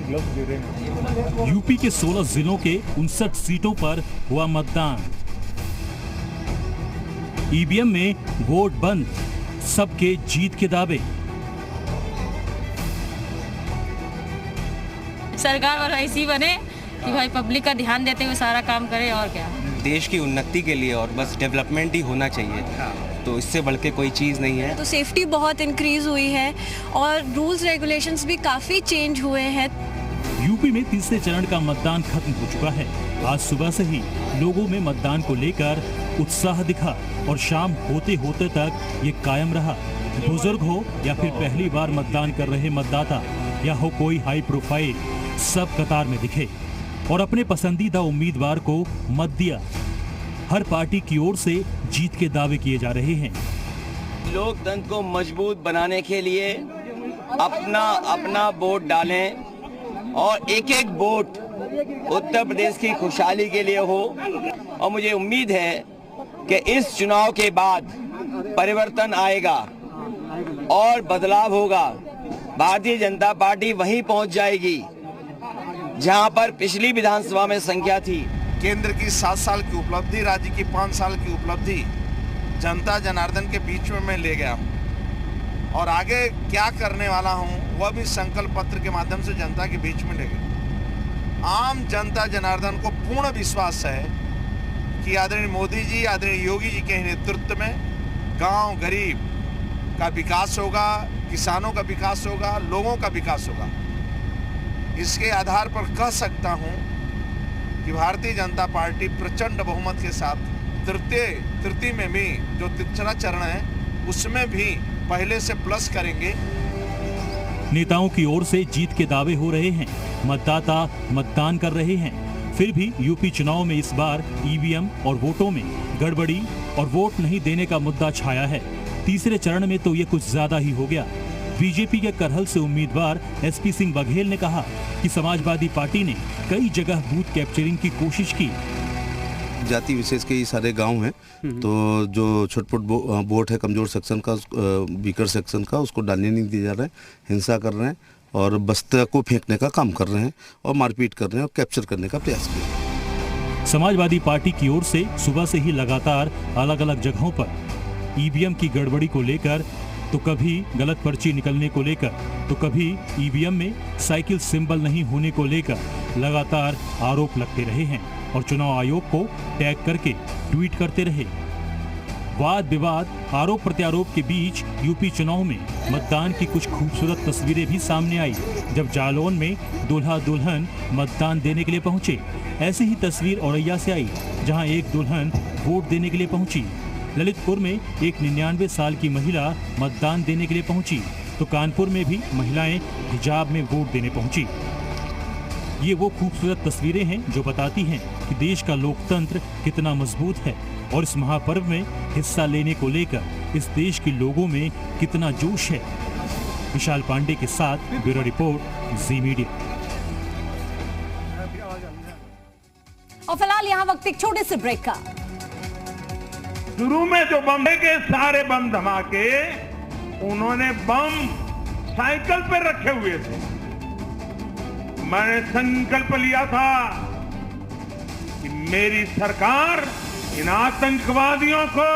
UP के 16 जिलों के 59 सीटों पर हुआ मतदान। ईवीएम में वोट बंद, सबके जीत के दावे। सरकार और ऐसी बने कि भाई पब्लिक का ध्यान देते हुए सारा काम करे, और क्या। देश की उन्नति के लिए और बस डेवलपमेंट ही होना चाहिए, तो इससे बढ़ के कोई चीज़ नहीं है। तो सेफ्टी बहुत इंक्रीज हुई है और रूल्स रेगुलेशंस भी काफ़ी चेंज हुए हैं। यूपी में तीसरे चरण का मतदान खत्म हो चुका है। आज सुबह से ही लोगों में मतदान को लेकर उत्साह दिखा और शाम होते होते तक ये कायम रहा। बुजुर्ग हो या फिर पहली बार मतदान कर रहे मतदाता या हो कोई हाई प्रोफाइल, सब कतार में दिखे और अपने पसंदीदा उम्मीदवार को मत दिया। हर पार्टी की ओर से जीत के दावे किए जा रहे हैं। लोकतंत्र को मजबूत बनाने के लिए अपना अपना वोट डालें और एक एक वोट उत्तर प्रदेश की खुशहाली के लिए हो। और मुझे उम्मीद है कि इस चुनाव के बाद परिवर्तन आएगा और बदलाव होगा। भारतीय जनता पार्टी वहीं पहुंच जाएगी जहां पर पिछली विधानसभा में संख्या थी। केंद्र की 7 साल की उपलब्धि, राज्य की 5 साल की उपलब्धि जनता जनार्दन के बीच में मैं ले गया हूं और आगे क्या करने वाला हूं वह भी संकल्प पत्र के माध्यम से जनता के बीच में ले गया। आम जनता जनार्दन को पूर्ण विश्वास है कि आदरणीय मोदी जी, आदरणीय योगी जी के नेतृत्व में गांव गरीब का विकास होगा, किसानों का विकास होगा, लोगों का विकास होगा। इसके आधार पर कह सकता हूं कि भारतीय जनता पार्टी प्रचंड बहुमत के साथ तृतीय में भी जो तीसरा चरण है उसमें भी पहले से प्लस करेंगे। नेताओं की ओर से जीत के दावे हो रहे हैं, मतदाता मतदान कर रहे हैं। फिर भी यूपी चुनाव में इस बार ईवीएम और वोटों में गड़बड़ी और वोट नहीं देने का मुद्दा छाया है। तीसरे चरण में तो ये कुछ ज्यादा ही हो गया। बीजेपी के करहल से उम्मीदवार एसपी सिंह बघेल ने कहा कि समाजवादी पार्टी ने कई जगह बूथ कैप्चरिंग की कोशिश की। जाति विशेष के ये सारे गांव हैं, तो जो छोटपुट वोट है कमजोर सेक्शन का, वीकर सेक्शन का, उसको डालने नहीं दिया जा रहा है, हिंसा कर रहे हैं और बस्ता को फेंकने का काम कर रहे हैं और मारपीट कर रहे हैं और कैप्चर करने का प्रयास किया। समाजवादी पार्टी की ओर से सुबह से ही लगातार अलग अलग जगहों पर ईवीएम की गड़बड़ी को लेकर, तो कभी गलत पर्ची निकलने को लेकर, तो कभी ईवीएम में साइकिल सिंबल नहीं होने को लेकर लगातार आरोप लगते रहे हैं और चुनाव आयोग को टैग करके ट्वीट करते रहे। वाद विवाद, आरोप प्रत्यारोप के बीच यूपी चुनाव में मतदान की कुछ खूबसूरत तस्वीरें भी सामने आई जब जालौन में दूल्हा दुल्हन मतदान देने के लिए पहुंचे। ऐसी ही तस्वीर औरैया से आई जहां एक दुल्हन वोट देने के लिए पहुंची। ललितपुर में एक 99 साल की महिला मतदान देने के लिए पहुंची, तो कानपुर में भी महिलाएं हिजाब में वोट देने पहुंची। ये वो खूबसूरत तस्वीरें हैं जो बताती हैं कि देश का लोकतंत्र कितना मजबूत है और इस महापर्व में हिस्सा लेने को लेकर इस देश के लोगों में कितना जोश है। विशाल पांडे के साथ ब्यूरो रिपोर्ट, जी मीडिया। और फिलहाल यहाँ वक्त एक छोटे से ब्रेक का। शुरू में जो बम के सारे बम धमाके उन्होंने बम साइकिल पर रखे हुए थे। मैंने संकल्प लिया था कि मेरी सरकार इन आतंकवादियों को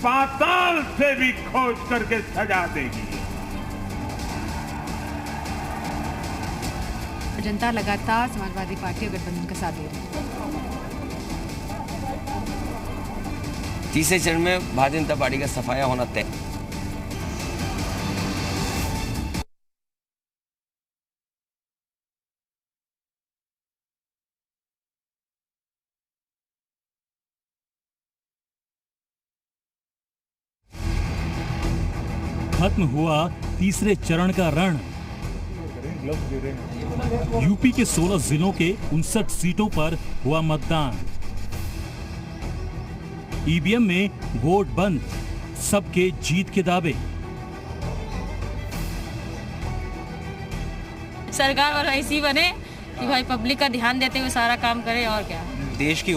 पाताल से भी खोज करके सजा देगी। जनता लगातार समाजवादी पार्टी और गठबंधन का साथ दे रही है। तीसरे चरण में भारतीय जनता पार्टी का सफाया होना तय। खत्म हुआ तीसरे चरण का रण। यूपी के 16 जिलों के 59 सीटों पर हुआ मतदान। ईवीएम में वोट बंद, सबके जीत के दावे। सरकार और ऐसी बने कि भाई पब्लिक का ध्यान देते हुए सारा काम करे, और क्या। देश की